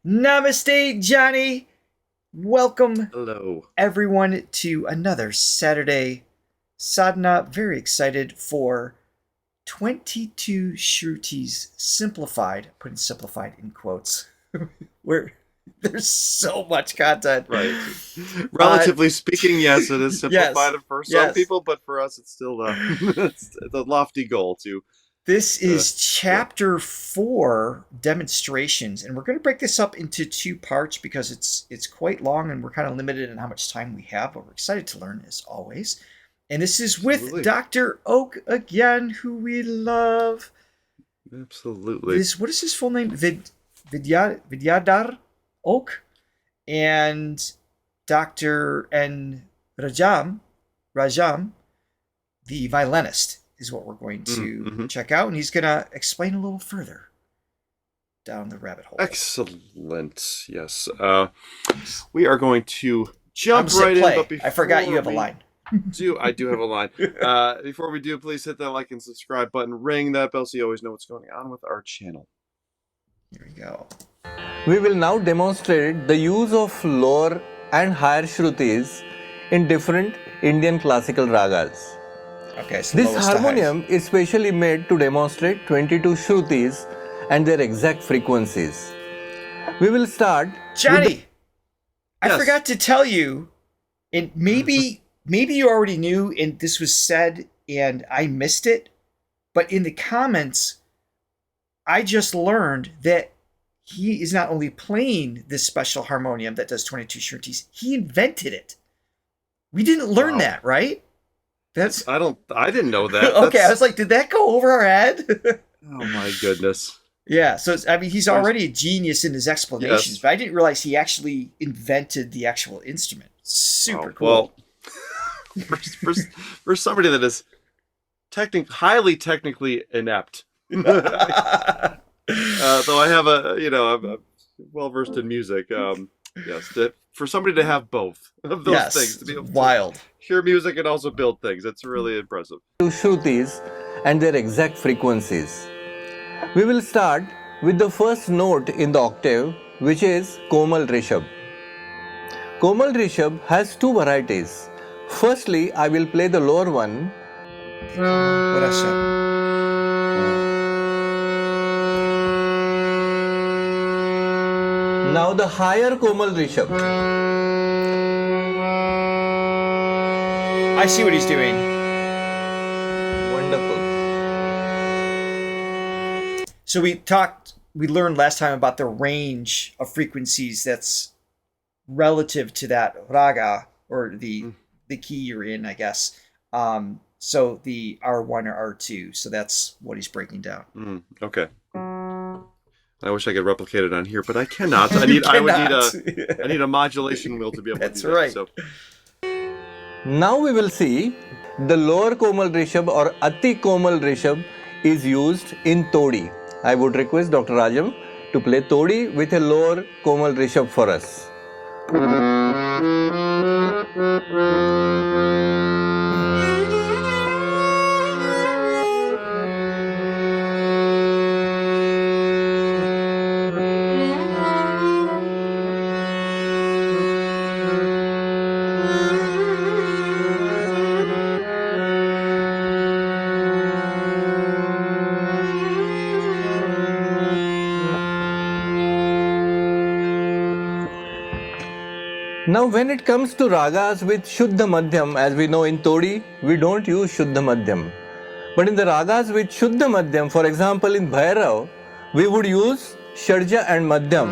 Namaste, Johnny. Welcome, Hello. everyone, to another Saturday Sadhana. Very excited for 22 Shrutis Simplified, putting simplified in quotes. Where there's so much content. Right. Relatively speaking, yes, it is Yes, simplified for some yes. people, but for us, it's still it's a lofty goal to. This is Yeah. chapter 4, demonstrations, and we're going to break this up into two parts because it's quite long and we're kind of limited in how much time we have, but we're excited to learn as always. And this is Absolutely. with Dr. Oke again, who we love. Absolutely. What is his full name? Vidyadhar Oke and Dr. N. Rajam, the violinist, is what we're going to check out, and he's going to explain a little further down the rabbit hole. Excellent. Yes. We are going to jump Hit right play. in, but I forgot you have a line. I do have a line. Before we do, please hit that like and subscribe button, ring that bell so you always know what's going on with our channel. Here we go. We will now demonstrate the use of lower and higher shrutis in different Indian classical ragas. Okay, so This harmonium is specially made to demonstrate 22 shrutis and their exact frequencies. We will start. Johnny, I Yes. forgot to tell you, and maybe you already knew, and this was said, and I missed it, but in the comments, I just learned that he is not only playing this special harmonium that does 22 shrutis, he invented it. We didn't learn that, right? I didn't know that. Okay, I was like, did that go over our head? Oh my goodness. Yeah, so he's already a genius in his explanations, Yes. but I didn't realize he actually invented the actual instrument. Super cool. Well, for somebody that is highly technically inept, though I have I'm well versed in music. For somebody to have both of those things, to be able wild. to hear music and also build things, it's really impressive. Shrutis and their exact frequencies. We will start with the first note in the octave, which is Komal Rishabh. Komal Rishabh has two varieties. Firstly, I will play the lower one. What I said. Now the higher Komal Rishabh. I see what he's doing. Wonderful. So we learned last time about the range of frequencies that's relative to that raga, or the key you're in, I guess. So the R1 or R2. So that's what he's breaking down. Okay. I wish I could replicate it on here, but I cannot. I need a modulation wheel to be able That's to do that. right. So. Now we will see the lower Komal Rishabh or Ati Komal Rishabh is used in Todi. I would request Dr. Rajam to play Todi with a lower Komal Rishabh for us. Now when it comes to ragas with Shuddha Madhyam, as we know in Todi, we don't use Shuddha Madhyam. But in the ragas with Shuddha Madhyam, for example in Bhairav, we would use Shadja and Madhyam.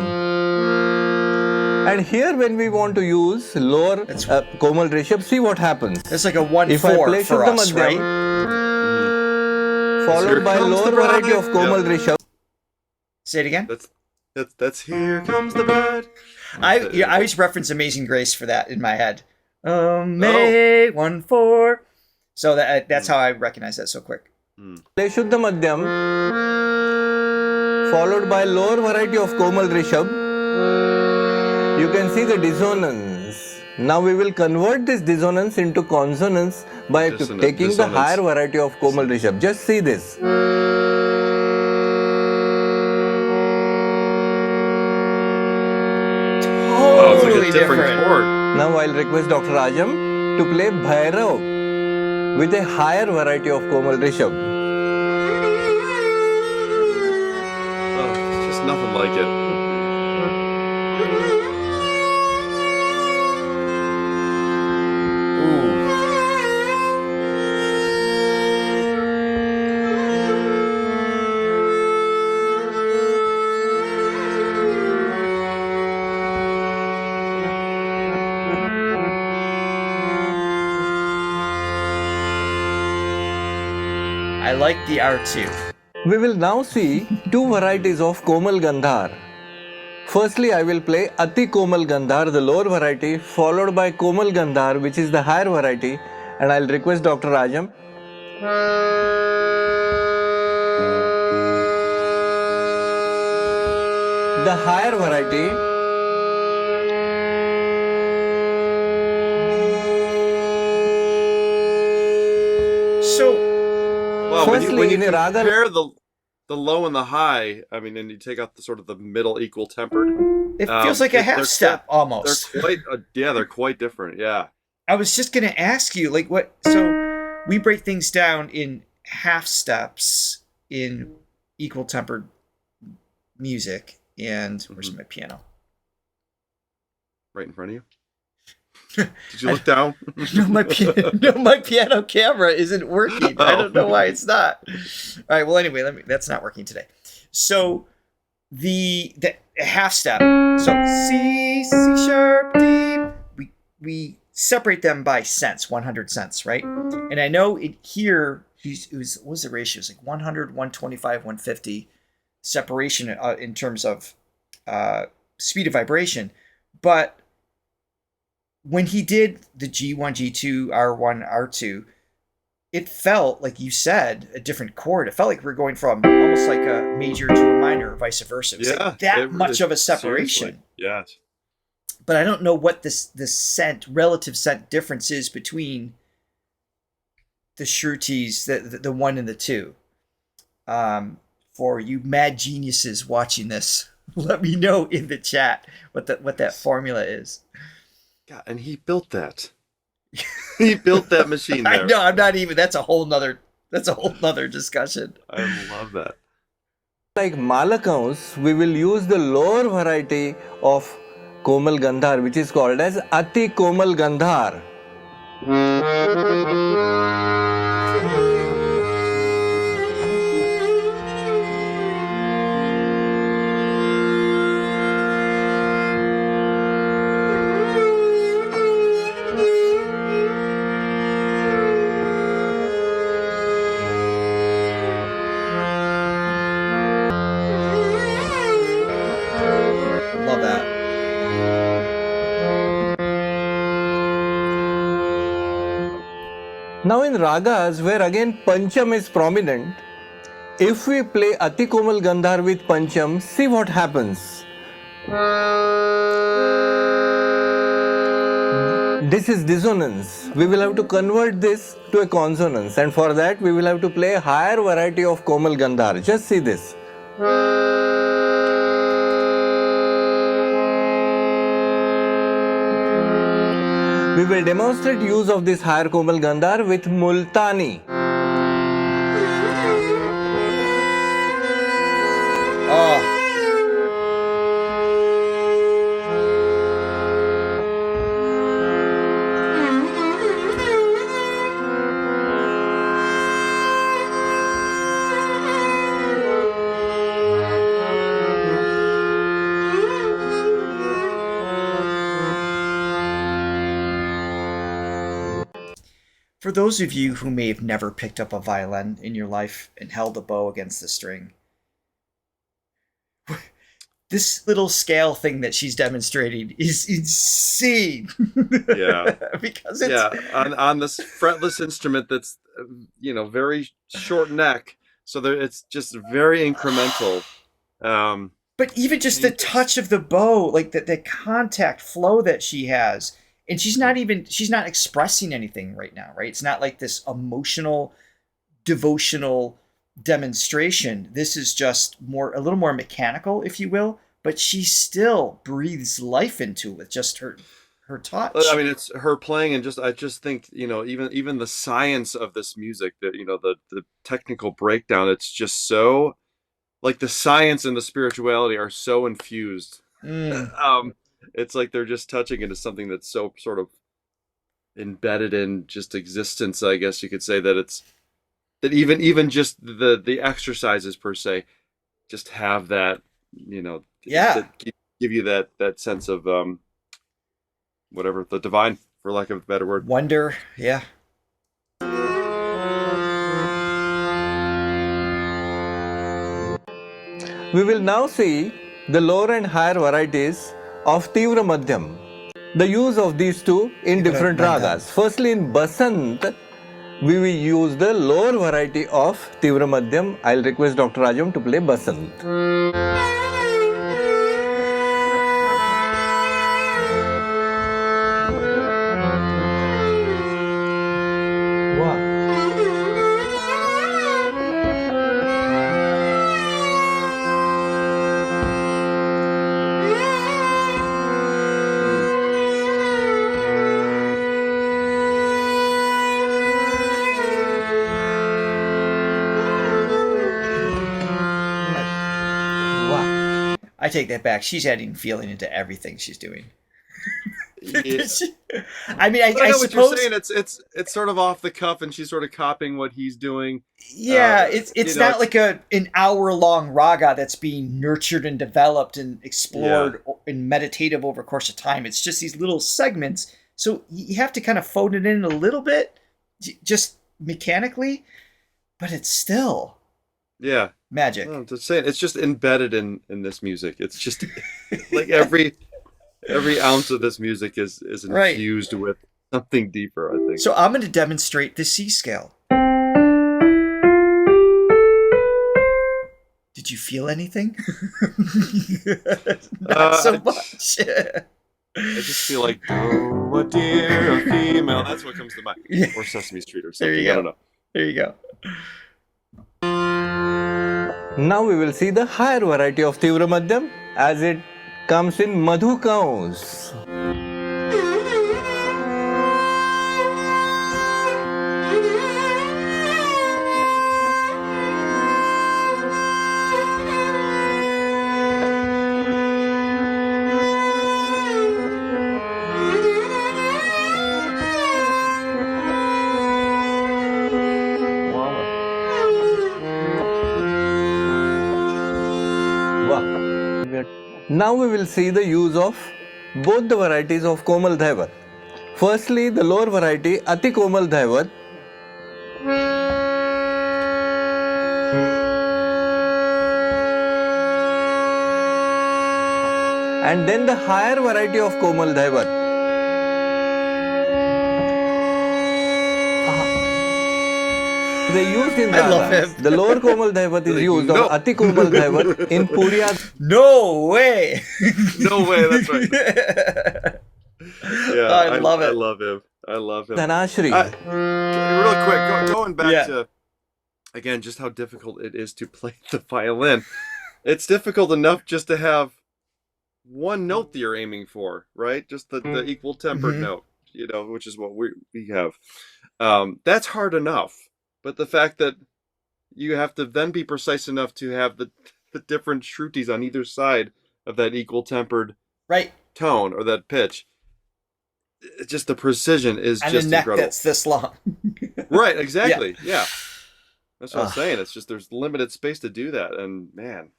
And here when we want to use lower Komal Rishabh, see what happens. It's like a 1-4 If I play for Shuddha us, Madhyam, right? followed by lower variety of Komal Rishabh. Say it again. That's Here Comes the Bride. I always reference Amazing Grace for that in my head. May 1-4. So that's how I recognize that so quick. Play Shuddha Madhyam, followed by lower variety of Komal Rishabh. You can see the dissonance. Now we will convert this dissonance into consonance by taking the higher variety of Komal Rishabh. Just see this. Totally different. chord. Now I'll request Dr. Rajam to play Bhairav with a higher variety of Komal Rishabh. Oh, just nothing like it. Ooh. I like the R2. We will now see two varieties of Komal Gandhar. Firstly, I will play Ati Komal Gandhar, the lower variety, followed by Komal Gandhar, which is the higher variety, and I'll request Dr. Rajam. The higher variety. So, Well, Firstly, when you in a raga- compare the low and the high, I mean, and you take out the sort of the middle equal tempered, it feels like a half they're step quite- almost. They're quite, they're quite different. Yeah. I was just going to ask you, like, what? So we break things down in half steps in equal tempered music. And where's my piano? Right in front of you. Did you look down? No, my piano camera isn't working. I don't know why it's not. All right. Well, anyway, that's not working today. So the half step. So C sharp D. We separate them by cents, 100 cents, right? And I know here what was the ratio? It was like 100, 125, 150 separation in terms of speed of vibration, but when he did the G1, G2, R1, R2, it felt, like you said, a different chord. It felt like we're going from almost like a major to a minor, or vice versa. It was like that much of a separation. Seriously. Yes. But I don't know what this relative scent difference is between the Shrutis, the one and the two. For you mad geniuses watching this, let me know in the chat what that formula is. God, and he built that. He built that machine there. I know. I'm not even. That's a whole nother discussion. I love that. Like Malakams, we will use the lower variety of Komal Gandhar, which is called as Ati Komal Gandhar. Love that. Now in ragas, where again Pancham is prominent, if we play Ati Komal Gandhar with Pancham, see what happens. This is dissonance. We will have to convert this to a consonance, and for that we will have to play a higher variety of Komal Gandhar. Just see this. We will demonstrate use of this higher Komal Gandhar with Multani. Oh. For those of you who may have never picked up a violin in your life and held a bow against the string, this little scale thing that she's demonstrating is insane. Yeah. Because it's on this fretless instrument that's very short neck, so it's just very incremental. But even just the touch of the bow, like the contact flow that she has, and she's not expressing anything right now, right? It's not like this emotional, devotional demonstration. This is just a little more mechanical, if you will, but she still breathes life into it with just her touch. I mean, it's her playing, and I just think, even the science of this music, that, the technical breakdown, it's just so, like, the science and the spirituality are so infused. It's like they're just touching into something that's so sort of embedded in just existence, I guess you could say, that even just the exercises per se just have that, that give you that sense of whatever, the divine, for lack of a better word. Wonder, yeah. We will now see the lower and higher varieties of Tivra Madhyam. The use of these two in different ragas. Firstly, in Basant, we will use the lower variety of Tivra Madhyam. I'll request Dr. Rajam to play Basant. I take that back. She's adding feeling into everything she's doing. Yeah. I mean, I know what suppose you're saying. It's sort of off the cuff, and she's sort of copying what he's doing. Yeah, it's not like an hour-long raga that's being nurtured and developed and explored and meditative over a course of time. It's just these little segments. So you have to kind of phone it in a little bit, just mechanically, but it's still magic. I'm just saying, it's just embedded in this music. It's just like every ounce of this music is infused with something deeper, I think. So I'm going to demonstrate the C scale. Did you feel anything? Not so much. I just feel like, oh, a dear, a female. That's what comes to mind. Yeah. Or Sesame Street or something. There you go. I don't know. There you go. Now we will see the higher variety of Tivra Madhyam as it comes in Madhu Kaus. Now we will see the use of both the varieties of Komal Dhaivat. Firstly, the lower variety Ati Komal Dhaivat. And then the higher variety of Komal Dhaivat. They used in I love ragas. him. The lower Komal Dhaivat is used on Ati Komal Dhaivat in Puriya. No way! No way, that's right. Yeah, I love it. I love him. I love him. Dhanashri. Real quick, going back to, again, just how difficult it is to play the violin. It's difficult enough just to have one note that you're aiming for, right? Just the equal tempered note, which is what we have. That's hard enough. But the fact that you have to then be precise enough to have the different shrutis on either side of that equal tempered tone or that pitch, just the precision is and just a neck incredible. That's this long. Right, exactly. Yeah. That's what I'm saying. It's just there's limited space to do that, and man.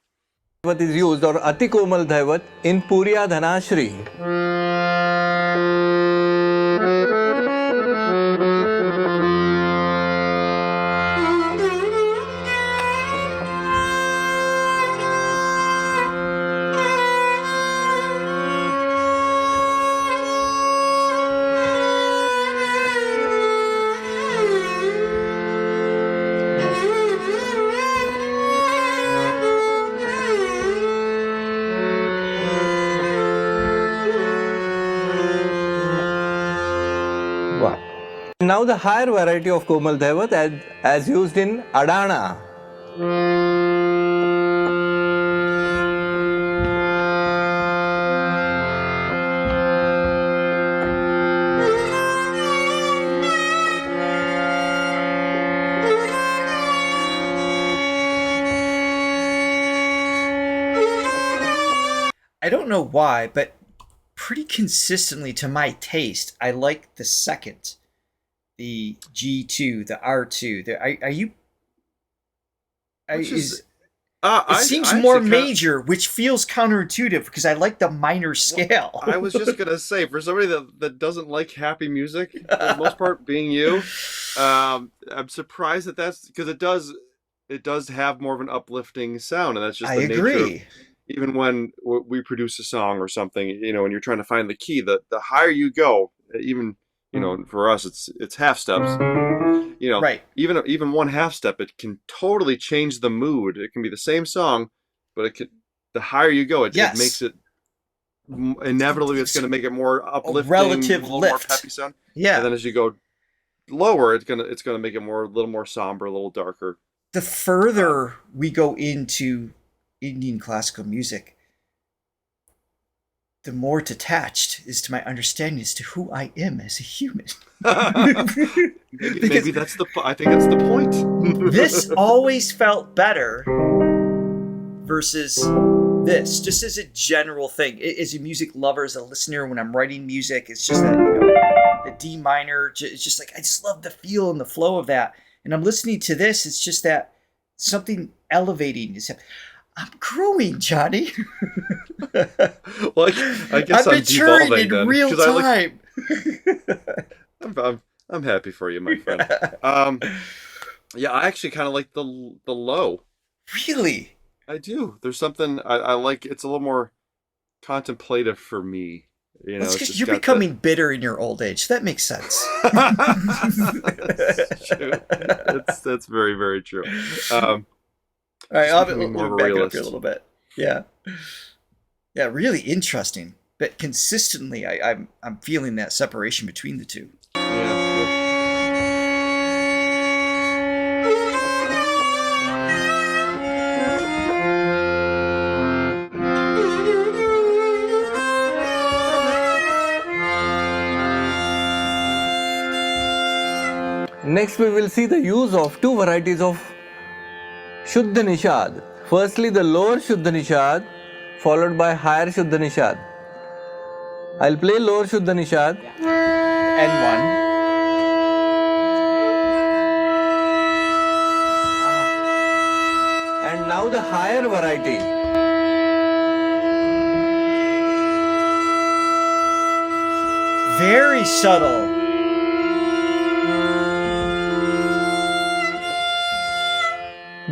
What is used or Ati Komal Dhaivat in Puriya Dhanashri. Now the higher variety of Komal Dhaivat as used in Adana. don't know why, but pretty consistently to my taste, I like the second, the G2, the R2. Are you? Which is, It seems I more actually kinda- major, which feels counterintuitive because I like the minor scale. I was just gonna say, for somebody that doesn't like happy music, for the most part, being you, I'm surprised that's because it does have more of an uplifting sound, and that's just I the nature. agree. Even when we produce a song or something, you know, and you're trying to find the key, the higher you go, even, you know, for us, it's half steps. You know, Right. even one half step, it can totally change the mood. It can be the same song, but the higher you go, it Yes. makes it inevitably it's going to make it more uplifting, relative a little lift. more peppy sound. Yeah. And then as you go lower, it's gonna make it a little more somber, a little darker. The further we go into Indian classical music, the more detached is to my understanding as to who I am as a human. Maybe that's I think that's the point. This always felt better versus this, just as a general thing. As a music lover, as a listener, when I'm writing music, it's just that, the D minor, it's just like, I just love the feel and the flow of that. And I'm listening to this, it's just that something elevating is happening. I'm growing, Johnny. Well, I guess I'm I'm maturing devolving in then, real 'cause time. I'm happy for you, my friend. Yeah, I actually kind of like the low. Really? I do. There's something I like. It's a little more contemplative for me. You know, That's it's because just you're got becoming bitter in your old age. That makes sense. That's true. That's very, very true. All right, Just I'll becoming more of a back it up realist. here a little bit. Yeah, yeah, really interesting. But consistently, I'm feeling that separation between the two. Yeah. Next, we will see the use of two varieties of Shuddha Nishad. Firstly, the lower Shuddha Nishad, followed by higher Shuddha Nishad. I'll play lower Shuddha Nishad. N1. And now the higher variety. Very subtle.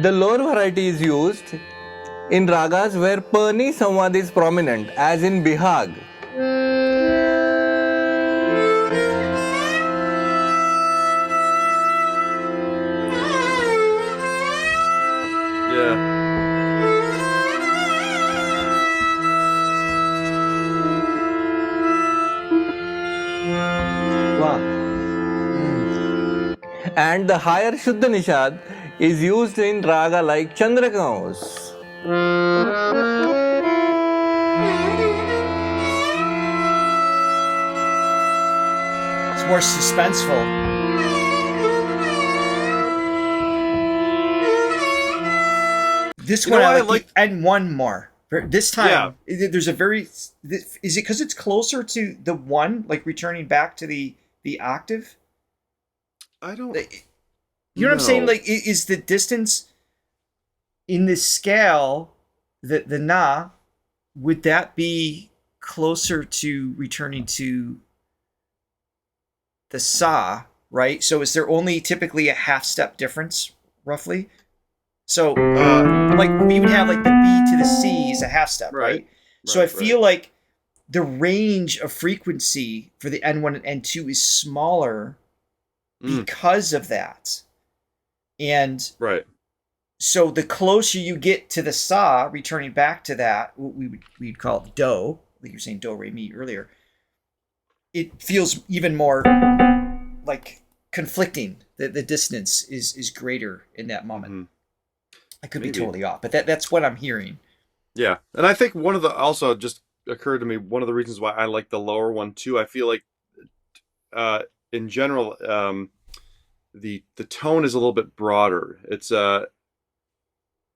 The lower variety is used in ragas where Pani Samvad is prominent, as in Bihag. Yeah. And the higher Shuddha Nishad is used in raga like Chandrakaus. It's more suspenseful. This You one know I what I like the N1 more. This time, Yeah. there's a very. Is it because it's closer to the one, like returning back to the octave? I don't. You know what I'm saying? No. Like, is the distance in this scale, the na, would that be closer to returning to the sa, right? So is there only typically a half step difference, roughly? So, like, we would have like the B to the C is a half step, right? So I feel like the range of frequency for the N1 and N2 is smaller because of that. And so the closer you get to the sa, returning back to that, what we'd call it do, like you were saying do, re, mi earlier, it feels even more like conflicting. The dissonance is greater in that moment. Mm-hmm. I could be totally off, but that's what I'm hearing. Yeah, and I think one of the also just occurred to me, one of the reasons why I like the lower one too. I feel like in general the tone is a little bit broader. It's the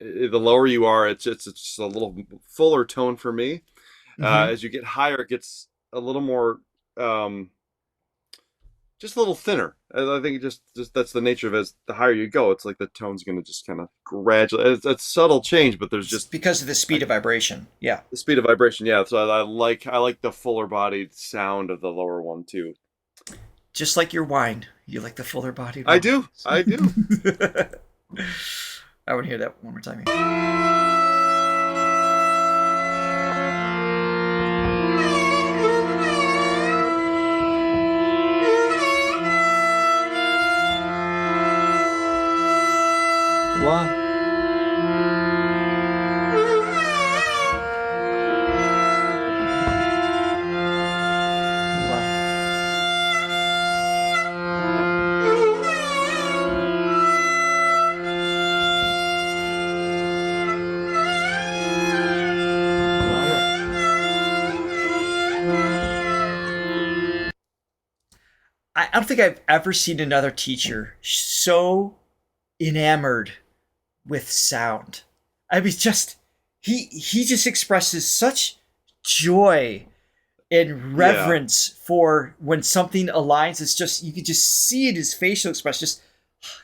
lower you are, it's just a little fuller tone for me. As you get higher, it gets a little more, just a little thinner. I think just that's the nature of it. As the higher you go, it's like the tone's going to just kind of gradually. It's a subtle change, but there's just because of the speed of vibration. Yeah. the speed of vibration. Yeah, so I like the fuller bodied sound of the lower one too. Just like your wine. You like the fuller bodied I wine. do. I want to hear that one more time. Wow. I don't think I've ever seen another teacher so enamored with sound. I mean, just he just expresses such joy and reverence for when something aligns. It's just, you can just see in his facial expression.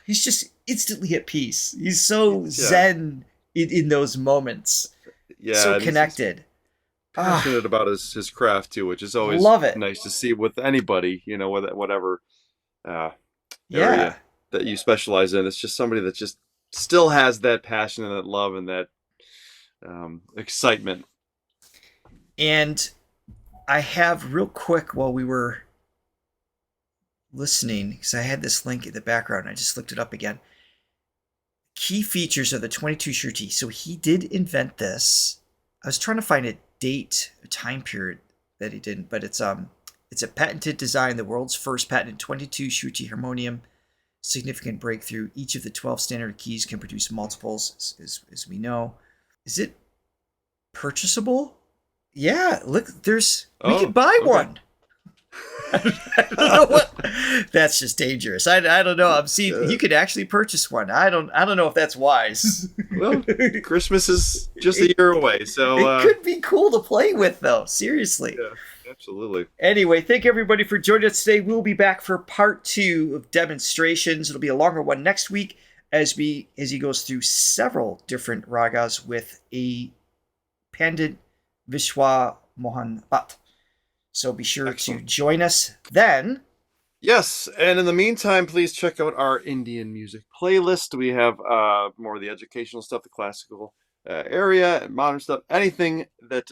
He's just instantly at peace. He's so zen in those moments. Yeah, so connected. Passionate about his craft too, which is always nice to see with anybody, you know, whatever area that you specialize in. It's just somebody that just still has that passion and that love and that excitement. And I have real quick, while we were listening, because I had this link in the background, and I just looked it up again. Key features of the 22 Shruti. So he did invent this. I was trying to find a date, a time period that he didn't, but it's a patented design, the world's first patented 22 Shruti harmonium. Significant breakthrough. Each of the 12 standard keys can produce multiples, as we know. Is it purchasable? Yeah, look, we can buy one. I don't know what. That's just dangerous. I don't know. I'm seeing you could actually purchase one. I don't know if that's wise. Well, Christmas is just a year away, so it could be cool to play with, though. Seriously. Yeah, absolutely. Anyway, thank everybody for joining us today. We'll be back for part 2 of demonstrations. It'll be a longer one next week as he goes through several different ragas with a pendant Vishwa Mohan Bhatt. So be sure to join us then. Yes, and in the meantime, please check out our Indian music playlist. We have more of the educational stuff, the classical area, and modern stuff, anything that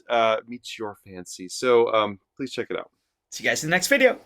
meets your fancy. So please check it out. See you guys in the next video.